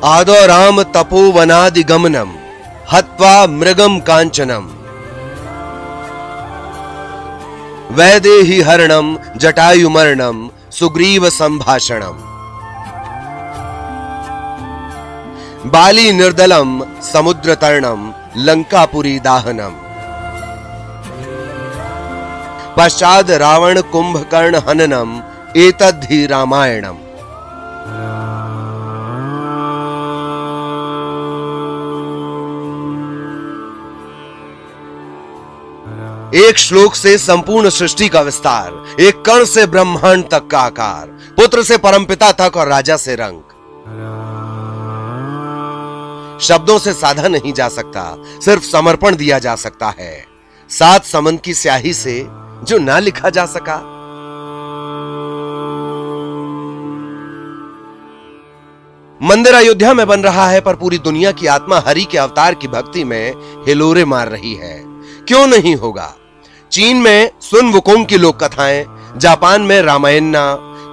आदौ राम तपोवनादिगमनम हत्वा मृगम कांचनम वैदेहि हरणम जटायुमर्णम सुग्रीव संभाषणम बाली निर्दलम समुद्र तरणम लंकापुरी दाहनम पश्चाद रावण कुंभकर्ण हननम एतद्धि रामायणम। एक श्लोक से संपूर्ण सृष्टि का विस्तार, एक कण से ब्रह्मांड तक का आकार, पुत्र से परमपिता तक और राजा से रंग। शब्दों से साधा नहीं जा सकता, सिर्फ समर्पण दिया जा सकता है। 7 समंत की स्याही से जो ना लिखा जा सका। मंदिर अयोध्या में बन रहा है, पर पूरी दुनिया की आत्मा हरि के अवतार की भक्ति में हिलोरे मार रही है। क्यों नहीं होगा? चीन में सुन वुकोंग की लोक कथाएं, जापान में रामायणा,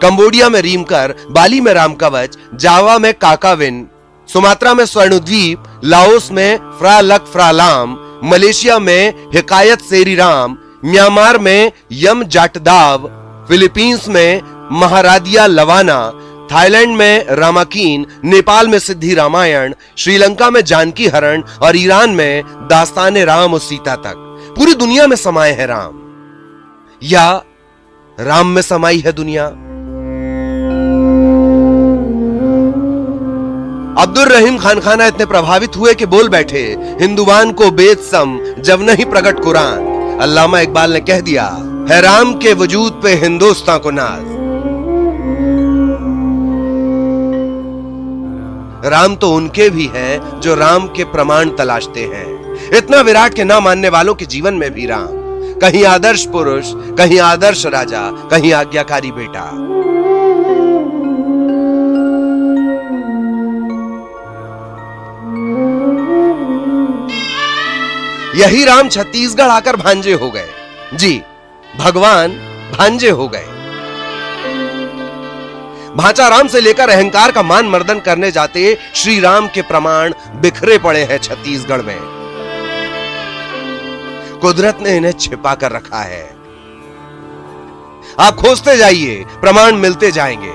कंबोडिया में रीमकर, बाली में रामकवच, जावा में काकाविन, सुमात्रा में स्वर्णद्वीप, लाओस में फ्रा लक फ्रा लाम, मलेशिया में हिकायत सेरी राम, म्यांमार में यम जाटदाव, फिलीपींस में महारादिया लवाना, थाईलैंड में रामाकीन, नेपाल में सिद्धि रामायण, श्रीलंका में जानकी हरण और ईरान में दास्ताने राम और सीता तक। पूरी दुनिया में समाये है राम, या राम में समाई है दुनिया। अब्दुल रहीम खानखाना इतने प्रभावित हुए कि बोल बैठे, हिंदुवान को बेद सम जब नहीं प्रकट कुरान। अल्लामा इकबाल ने कह दिया है, राम के वजूद पे हिंदुस्तान को नाज। राम तो उनके भी हैं जो राम के प्रमाण तलाशते हैं। इतना विराट के ना मानने वालों के जीवन में भी राम, कहीं आदर्श पुरुष, कहीं आदर्श राजा, कहीं आज्ञाकारी बेटा। यही राम छत्तीसगढ़ आकर भांजे हो गए। जी, भगवान भांजे हो गए। भांचा राम से लेकर अहंकार का मान मर्दन करने जाते श्री राम के प्रमाण बिखरे पड़े हैं छत्तीसगढ़ में। कुदरत ने इन्हें छिपा कर रखा है। आप खोजते जाइए, प्रमाण मिलते जाएंगे।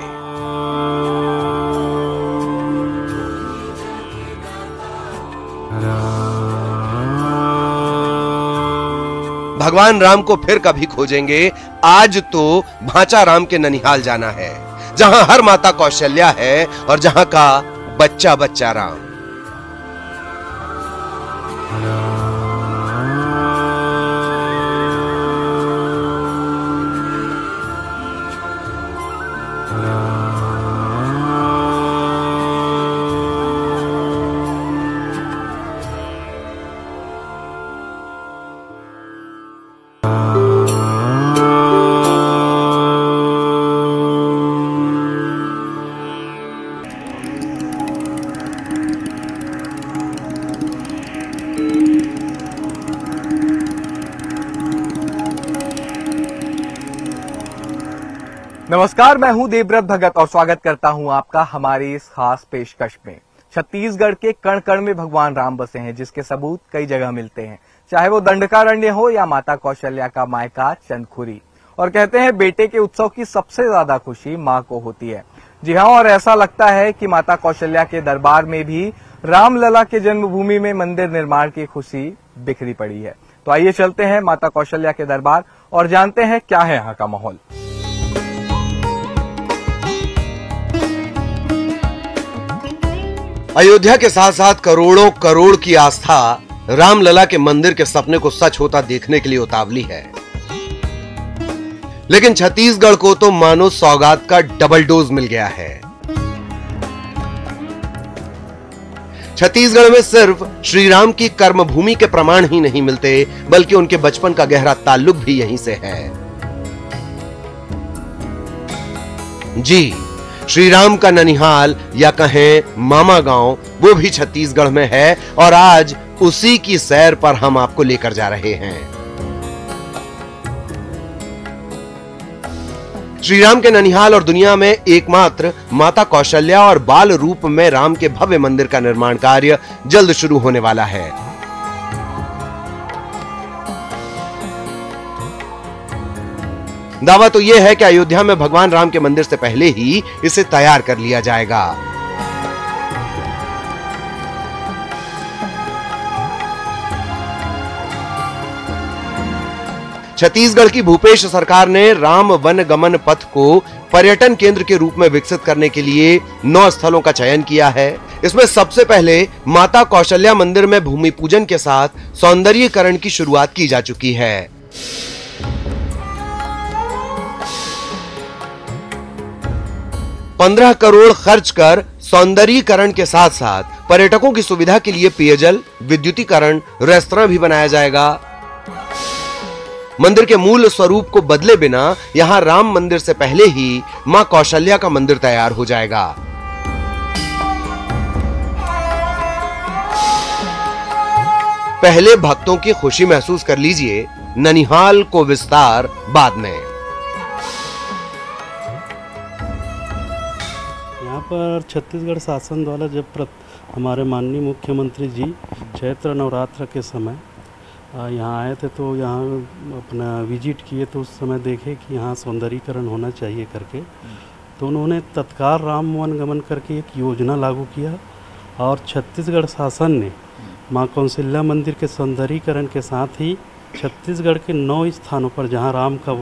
भगवान राम को फिर कभी खोजेंगे। आज तो भांचा राम के ननिहाल जाना है, जहां हर माता कौशल्या है और जहां का बच्चा बच्चा राम। नमस्कार, मैं हूं देवव्रत भगत और स्वागत करता हूं आपका हमारी इस खास पेशकश में। छत्तीसगढ़ के कण कण में भगवान राम बसे हैं, जिसके सबूत कई जगह मिलते हैं, चाहे वो दंडकारण्य हो या माता कौशल्या का मायका चंदखुरी। और कहते हैं बेटे के उत्सव की सबसे ज्यादा खुशी मां को होती है। जी हां, और ऐसा लगता है कि माता कौशल्या के दरबार में भी रामलला के जन्मभूमि में मंदिर निर्माण की खुशी बिखरी पड़ी है। तो आइए चलते हैं माता कौशल्या के दरबार और जानते हैं क्या है यहाँ का माहौल। अयोध्या के साथ साथ करोड़ों करोड़ की आस्था रामलला के मंदिर के सपने को सच होता देखने के लिए उतावली है। लेकिन छत्तीसगढ़ को तो मानो सौगात का डबल डोज मिल गया है। छत्तीसगढ़ में सिर्फ श्री राम की कर्मभूमि के प्रमाण ही नहीं मिलते, बल्कि उनके बचपन का गहरा ताल्लुक भी यहीं से है। जी, श्री राम का ननिहाल या कहें मामा गांव, वो भी छत्तीसगढ़ में है और आज उसी की सैर पर हम आपको लेकर जा रहे हैं। श्री राम के ननिहाल और दुनिया में एकमात्र माता कौशल्या और बाल रूप में राम के भव्य मंदिर का निर्माण कार्य जल्द शुरू होने वाला है। दावा तो यह है कि अयोध्या में भगवान राम के मंदिर से पहले ही इसे तैयार कर लिया जाएगा। छत्तीसगढ़ की भूपेश सरकार ने राम वन गमन पथ को पर्यटन केंद्र के रूप में विकसित करने के लिए 9 स्थलों का चयन किया है। इसमें सबसे पहले माता कौशल्या मंदिर में भूमि पूजन के साथ सौंदर्यीकरण की शुरुआत की जा चुकी है। ₹15 करोड़ खर्च कर सौंदर्यीकरण के साथ साथ पर्यटकों की सुविधा के लिए पेयजल, विद्युतीकरण, रेस्तरां भी बनाया जाएगा। मंदिर के मूल स्वरूप को बदले बिना यहां राम मंदिर से पहले ही मां कौशल्या का मंदिर तैयार हो जाएगा। पहले भक्तों की खुशी महसूस कर लीजिए, ननिहाल को विस्तार बाद में। यहाँ पर छत्तीसगढ़ शासन द्वारा जब हमारे माननीय मुख्यमंत्री जी चैत्र नवरात्र के समय यहाँ आए थे तो यहाँ अपना विजिट किए तो उस समय देखे कि यहाँ सौंदर्यीकरण होना चाहिए करके, तो उन्होंने तत्काल राम वन गमन करके एक योजना लागू किया और छत्तीसगढ़ शासन ने माँ कौशल्या मंदिर के सौंदर्यीकरण के साथ ही छत्तीसगढ़ के 9 स्थानों पर जहाँ राम का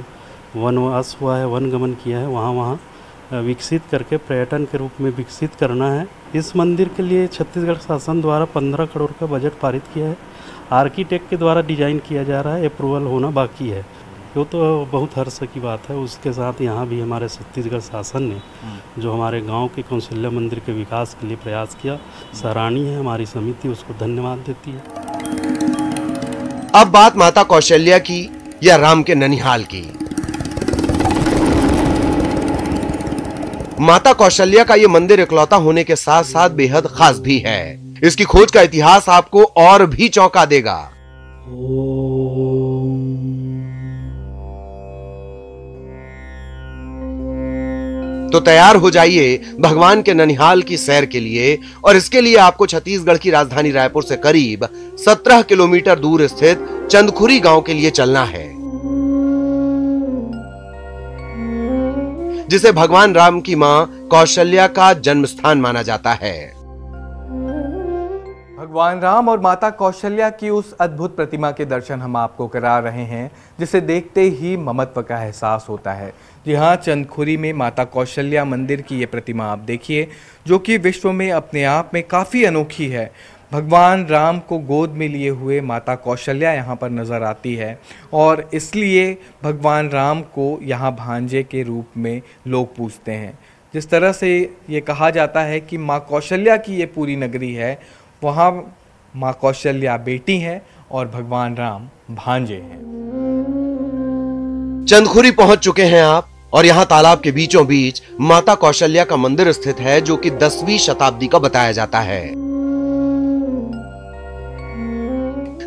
वनवास हुआ है, वन गमन किया है, वहाँ विकसित करके पर्यटन के रूप में विकसित करना है। इस मंदिर के लिए छत्तीसगढ़ शासन द्वारा 15 करोड़ का बजट पारित किया है। आर्किटेक्ट के द्वारा डिजाइन किया जा रहा है, अप्रूवल होना बाकी है। वो तो बहुत हर्ष की बात है। उसके साथ यहाँ भी हमारे छत्तीसगढ़ शासन ने जो हमारे गांव के कौशल्या मंदिर के विकास के लिए प्रयास किया, सराहनीय है। हमारी समिति उसको धन्यवाद देती है। अब बात माता कौशल्या की या राम के ननिहाल की। माता कौशल्या का यह मंदिर इकलौता होने के साथ साथ बेहद खास भी है। इसकी खोज का इतिहास आपको और भी चौंका देगा। तो तैयार हो जाइए भगवान के ननिहाल की सैर के लिए, और इसके लिए आपको छत्तीसगढ़ की राजधानी रायपुर से करीब 17 किलोमीटर दूर स्थित चंदखुरी गांव के लिए चलना है, जिसे भगवान राम की मां कौशल्या का जन्म स्थान माना जाता है। भगवान राम और माता कौशल्या की उस अद्भुत प्रतिमा के दर्शन हम आपको करा रहे हैं, जिसे देखते ही ममत्व का एहसास होता है। जी हाँ, चंदखुरी में माता कौशल्या मंदिर की ये प्रतिमा आप देखिए, जो कि विश्व में अपने आप में काफ़ी अनोखी है। भगवान राम को गोद में लिए हुए माता कौशल्या यहाँ पर नज़र आती है, और इसलिए भगवान राम को यहाँ भांजे के रूप में लोग पूजते हैं। जिस तरह से ये कहा जाता है कि माँ कौशल्या की ये पूरी नगरी है, वहाँ माँ कौशल्या बेटी हैं और भगवान राम भांजे हैं। चंदखुरी पहुंच चुके हैं आप, और यहाँ तालाब के बीचों बीच माता कौशल्या का मंदिर स्थित है, जो कि 10वीं शताब्दी का बताया जाता है।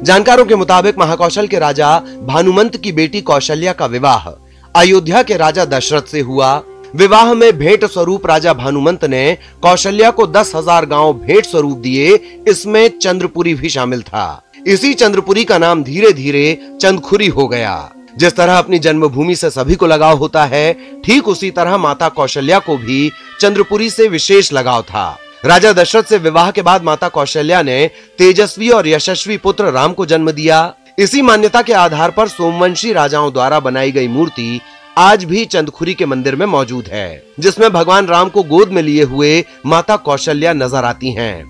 जानकारों के मुताबिक महाकौशल के राजा भानुमंत की बेटी कौशल्या का विवाह अयोध्या के राजा दशरथ से हुआ। विवाह में भेंट स्वरूप राजा भानुमंत ने कौशल्या को 10,000 गांव भेंट स्वरूप दिए। इसमें चंद्रपुरी भी शामिल था। इसी चंद्रपुरी का नाम धीरे धीरे चंदखुरी हो गया। जिस तरह अपनी जन्मभूमि से सभी को लगाव होता है, ठीक उसी तरह माता कौशल्या को भी चंद्रपुरी से विशेष लगाव था। राजा दशरथ से विवाह के बाद माता कौशल्या ने तेजस्वी और यशस्वी पुत्र राम को जन्म दिया। इसी मान्यता के आधार पर सोमवंशी राजाओं द्वारा बनाई गई मूर्ति आज भी चंदखुरी के मंदिर में मौजूद है, जिसमें भगवान राम को गोद में लिए हुए माता कौशल्या नजर आती हैं।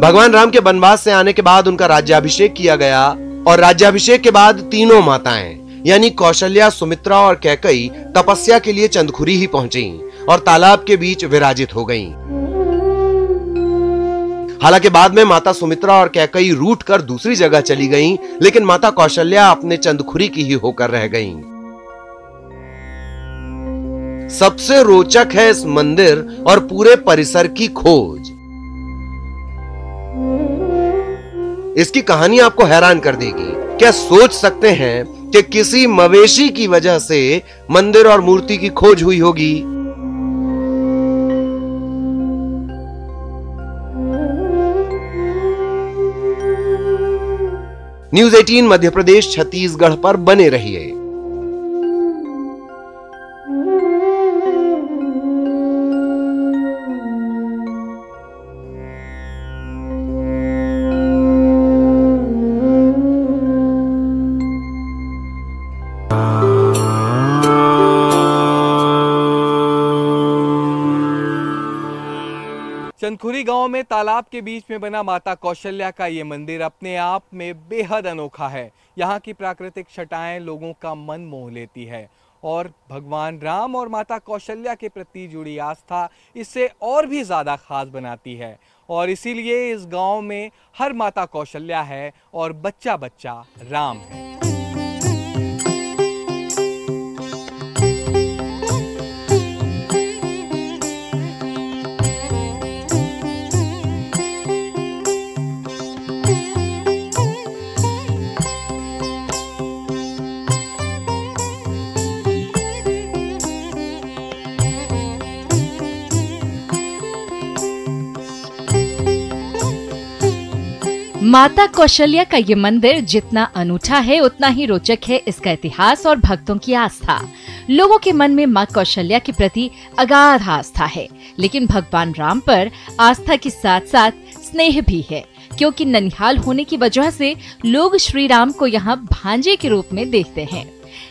भगवान राम के वनवास से आने के बाद उनका राज्याभिषेक किया गया, और राज्याभिषेक के बाद तीनों माताएं यानी कौशल्या, सुमित्रा और कैकई तपस्या के लिए चंदखुरी ही पहुंची और तालाब के बीच विराजित हो गईं। हालांकि बाद में माता सुमित्रा और कैकई रूठ कर दूसरी जगह चली गईं, लेकिन माता कौशल्या अपने चंदखुरी की ही होकर रह गईं। सबसे रोचक है इस मंदिर और पूरे परिसर की खोज। इसकी कहानी आपको हैरान कर देगी। क्या सोच सकते हैं कि किसी मवेशी की वजह से मंदिर और मूर्ति की खोज हुई होगी? न्यूज़ 18 मध्य प्रदेश छत्तीसगढ़ पर बने रहिए। चंदखुरी गांव में तालाब के बीच में बना माता कौशल्या का ये मंदिर अपने आप में बेहद अनोखा है। यहाँ की प्राकृतिक छटाएं लोगों का मन मोह लेती है और भगवान राम और माता कौशल्या के प्रति जुड़ी आस्था इसे और भी ज़्यादा खास बनाती है। और इसीलिए इस गांव में हर माता कौशल्या है और बच्चा बच्चा राम है। माता कौशल्या का ये मंदिर जितना अनूठा है उतना ही रोचक है इसका इतिहास और भक्तों की आस्था। लोगों के मन में मां कौशल्या के प्रति अगाध आस्था है, लेकिन भगवान राम पर आस्था के साथ साथ स्नेह भी है, क्योंकि ननिहाल होने की वजह से लोग श्री राम को यहाँ भांजे के रूप में देखते हैं।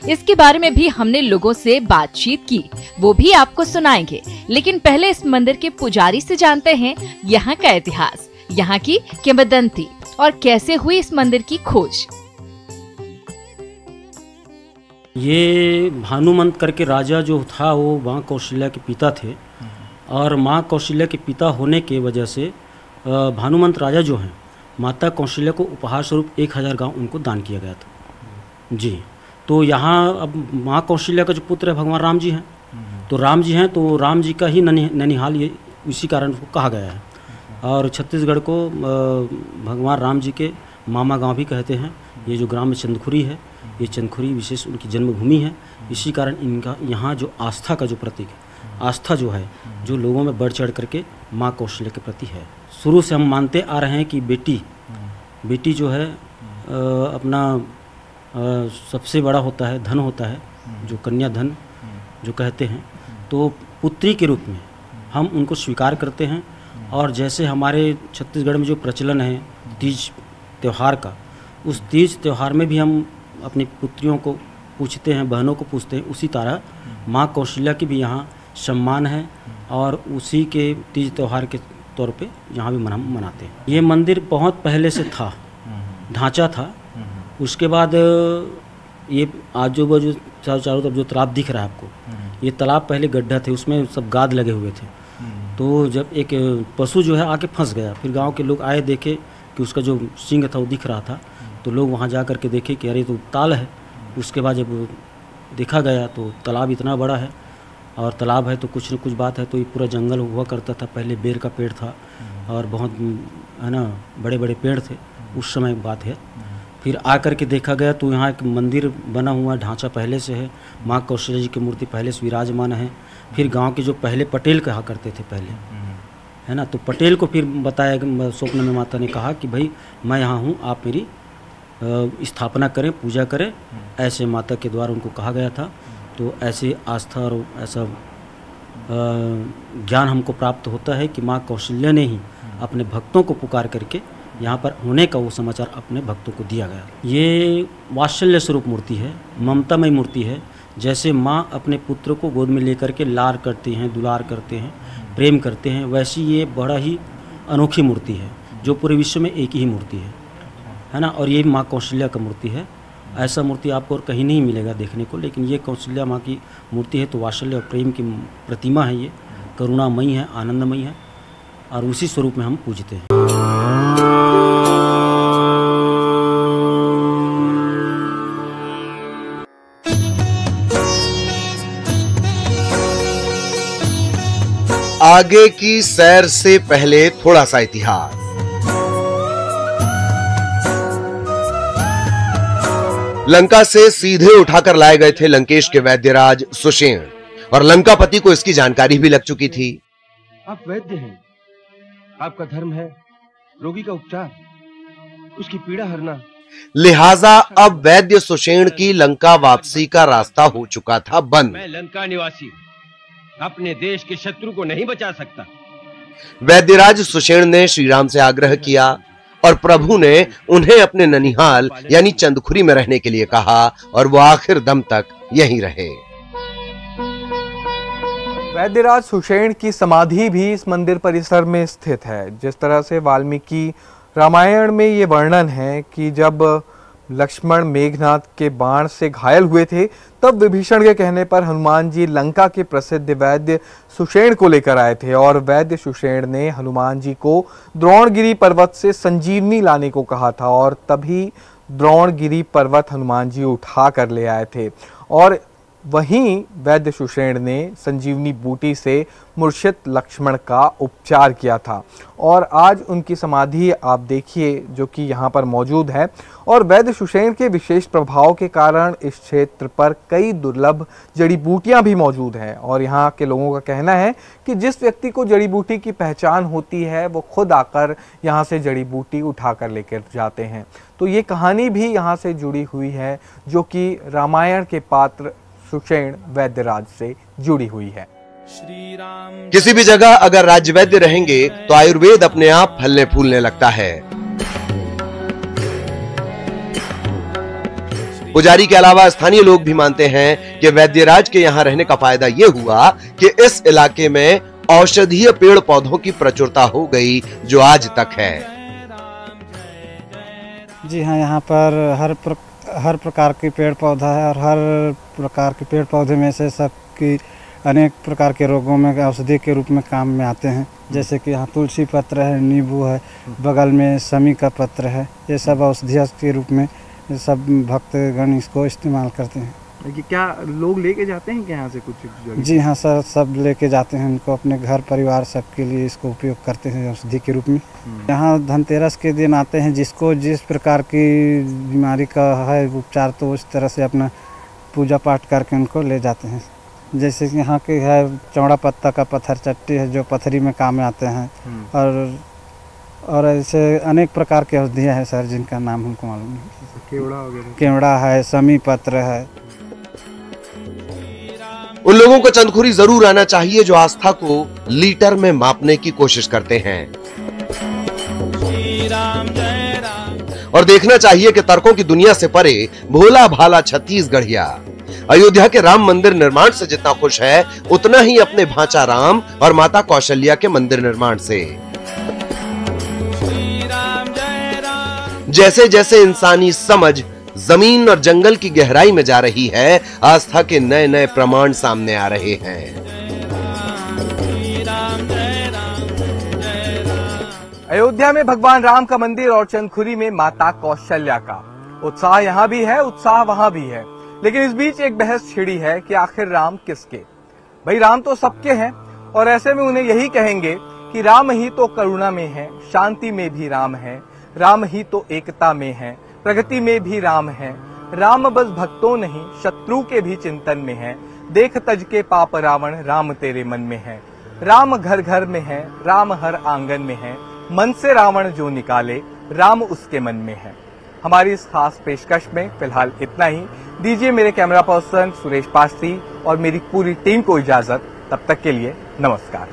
इसके बारे में भी हमने लोगों से बातचीत की, वो भी आपको सुनाएंगे। लेकिन पहले इस मंदिर के पुजारी से जानते हैं यहाँ का इतिहास, यहाँ की किंवदंती और कैसे हुई इस मंदिर की खोज। ये भानुमंत करके राजा जो था वो माँ कौशल्या के पिता थे, और माँ कौशल्या के पिता होने के वजह से भानुमंत राजा जो हैं माता कौशल्या को उपहार स्वरूप 1000 गांव उनको दान किया गया था जी। तो यहाँ अब माँ कौशल्या का जो पुत्र है भगवान राम जी हैं, तो राम जी हैं, तो राम जी का ही ननिहाल ये इसी कारण कहा गया है। और छत्तीसगढ़ को भगवान राम जी के मामा गांव भी कहते हैं। ये जो ग्राम चंदखुरी है, ये चंदखुरी विशेष उनकी जन्मभूमि है। इसी कारण इनका यहाँ जो आस्था का जो प्रतीक है, आस्था जो है जो लोगों में बढ़ चढ़ करके माँ कौशल्या के प्रति है। शुरू से हम मानते आ रहे हैं कि बेटी जो है अपना सबसे बड़ा होता है, धन होता है, जो कन्या धन जो कहते हैं, तो पुत्री के रूप में हम उनको स्वीकार करते हैं। और जैसे हमारे छत्तीसगढ़ में जो प्रचलन है तीज त्यौहार का, उस तीज त्यौहार में भी हम अपनी पुत्रियों को पूछते हैं, बहनों को पूछते हैं, उसी तरह माँ कौशल्या की भी यहाँ सम्मान है और उसी के तीज त्यौहार के तौर पे यहाँ भी हम मनाते हैं। ये मंदिर बहुत पहले से था, ढांचा था। उसके बाद ये आजू बाजू चारों तरफ जो तालाब दिख रहा है आपको, ये तालाब पहले गड्ढा थे, उसमें सब गाद लगे हुए थे। तो जब एक पशु जो है आके फंस गया, फिर गांव के लोग आए, देखे कि उसका जो सींग था वो दिख रहा था, तो लोग वहां जा कर के देखे कि अरे तो ताल है। उसके बाद जब देखा गया तो तालाब इतना बड़ा है, और तालाब है तो कुछ न कुछ बात है। तो ये पूरा जंगल हुआ करता था, पहले बेर का पेड़ था और बहुत है ना बड़े बड़े पेड़ थे, उस समय बात है। फिर आकर के देखा गया तो यहाँ एक मंदिर बना हुआ, ढांचा पहले से है, माँ कौशल्या जी की मूर्ति पहले से विराजमान है। फिर गांव के जो पहले पटेल कहा करते थे पहले, है ना, तो पटेल को फिर बताया, स्वप्न में माता ने कहा कि भाई मैं यहाँ हूँ, आप मेरी स्थापना करें, पूजा करें। ऐसे माता के द्वारा उनको कहा गया था। तो ऐसे आस्था और ऐसा ज्ञान हमको प्राप्त होता है कि माँ कौशल्या ने ही अपने भक्तों को पुकार करके यहाँ पर होने का वो समाचार अपने भक्तों को दिया गया। ये वात्सल्य स्वरूप मूर्ति है, ममतामय मूर्ति है। जैसे माँ अपने पुत्र को गोद में लेकर के लार करती हैं, दुलार करते हैं, प्रेम करते हैं, वैसी ये बड़ा ही अनोखी मूर्ति है जो पूरे विश्व में एक ही मूर्ति है ना। और ये माँ कौशल्या का मूर्ति है। ऐसा मूर्ति आपको और कहीं नहीं मिलेगा देखने को, लेकिन ये कौशल्या माँ की मूर्ति है। तो वात्सल्य और प्रेम की प्रतिमा है, ये करुणामयी है, आनंदमयी है, और उसी स्वरूप में हम पूजते हैं। आगे की सैर से पहले थोड़ा सा इतिहास। लंका से सीधे उठाकर लाए गए थे लंकेश के वैद्यराज सुषेण, और लंकापति को इसकी जानकारी भी लग चुकी थी। आप वैद्य हैं, आपका धर्म है रोगी का उपचार, उसकी पीड़ा हरना। लिहाजा अब वैद्य सुषेण की लंका वापसी का रास्ता हो चुका था बंद। मैं लंका निवासी हूं, अपने देश के शत्रु को नहीं बचा सकता। वैद्यराज सुषेण ने श्री राम से आग्रह किया और प्रभु ने उन्हें अपने ननिहाल यानी चंदखुरी में रहने के लिए कहा, और वो आखिर दम तक यहीं रहे। वैद्यराज सुषेण की समाधि भी इस मंदिर परिसर में स्थित है। जिस तरह से वाल्मीकि रामायण में ये वर्णन है कि जब लक्ष्मण मेघनाथ के बाण से घायल हुए थे, तब विभीषण के कहने पर हनुमान जी लंका के प्रसिद्ध वैद्य सुषेण को लेकर आए थे, और वैद्य सुषेण ने हनुमान जी को द्रोणगिरी पर्वत से संजीवनी लाने को कहा था, और तभी द्रोणगिरी पर्वत हनुमान जी उठा कर ले आए थे। और वहीं वैद्य सुषेण ने संजीवनी बूटी से मूर्छित लक्ष्मण का उपचार किया था, और आज उनकी समाधि आप देखिए जो कि यहाँ पर मौजूद है। और वैद्य सुषेण के विशेष प्रभाव के कारण इस क्षेत्र पर कई दुर्लभ जड़ी बूटियाँ भी मौजूद हैं, और यहाँ के लोगों का कहना है कि जिस व्यक्ति को जड़ी बूटी की पहचान होती है वो खुद आकर यहाँ से जड़ी बूटी उठा कर लेकर जाते हैं। तो ये कहानी भी यहाँ से जुड़ी हुई है, जो कि रामायण के पात्र सुषेण वैद्यराज से जुड़ी हुई है। किसी भी जगह अगर राज्य वैद्य रहेंगे तो आयुर्वेद अपने आप फलने फूलने लगता है। पुजारी के अलावा स्थानीय लोग भी मानते हैं कि वैद्यराज के यहाँ रहने का फायदा यह हुआ कि इस इलाके में औषधीय पेड़ पौधों की प्रचुरता हो गई, जो आज तक है। जी हाँ, यहाँ पर हर प्रकार के पेड़ पौधा है, और हर प्रकार के पेड़ पौधे में से सबकी अनेक प्रकार के रोगों में औषधि के रूप में काम में आते हैं। जैसे कि यहाँ तुलसी पत्र है, नींबू है, बगल में समी का पत्र है, ये सब औषधि के रूप में सब भक्तगण इसको इस्तेमाल करते हैं। कि क्या लोग लेके जाते हैं क्या यहाँ से कुछ जगह? जी हाँ सर, सब लेके जाते हैं, उनको अपने घर परिवार सबके लिए इसको उपयोग करते हैं औषधि के रूप में। यहाँ धनतेरस के दिन आते हैं, जिसको जिस प्रकार की बीमारी का है उपचार, तो उस तरह से अपना पूजा पाठ करके उनको ले जाते हैं। जैसे कि यहाँ के है चौड़ा पत्ता का पत्थर चट्टी है, जो पथरी में काम में आते हैं, और ऐसे अनेक प्रकार के औषधियाँ हैं सर, जिनका नाम हमको मालूम नहीं। केवड़ा है, समी पत्र है। उन लोगों को चंदखुरी जरूर आना चाहिए जो आस्था को लीटर में मापने की कोशिश करते हैं, और देखना चाहिए कि तर्कों की दुनिया से परे भोला भाला छत्तीसगढ़िया अयोध्या के राम मंदिर निर्माण से जितना खुश है, उतना ही अपने भांचा राम और माता कौशल्या के मंदिर निर्माण से। जैसे जैसे इंसानी समझ जमीन और जंगल की गहराई में जा रही है, आस्था के नए नए प्रमाण सामने आ रहे हैं। अयोध्या में भगवान राम का मंदिर और चंदखुरी में माता कौशल्या का उत्साह यहाँ भी है, उत्साह वहां भी है। लेकिन इस बीच एक बहस छिड़ी है कि आखिर राम किसके? भाई राम तो सबके हैं, और ऐसे में उन्हें यही कहेंगे कि राम ही तो करुणा में है, शांति में भी राम है, राम ही तो एकता में है, प्रगति में भी राम है। राम बस भक्तों नहीं शत्रु के भी चिंतन में है, देख तज के पाप रावण राम तेरे मन में है। राम घर घर में है, राम हर आंगन में है, मन से रावण जो निकाले राम उसके मन में है। हमारी इस खास पेशकश में फिलहाल इतना ही। दीजिए मेरे कैमरा पर्सन सुरेश पास्त्री और मेरी पूरी टीम को इजाजत। तब तक के लिए नमस्कार।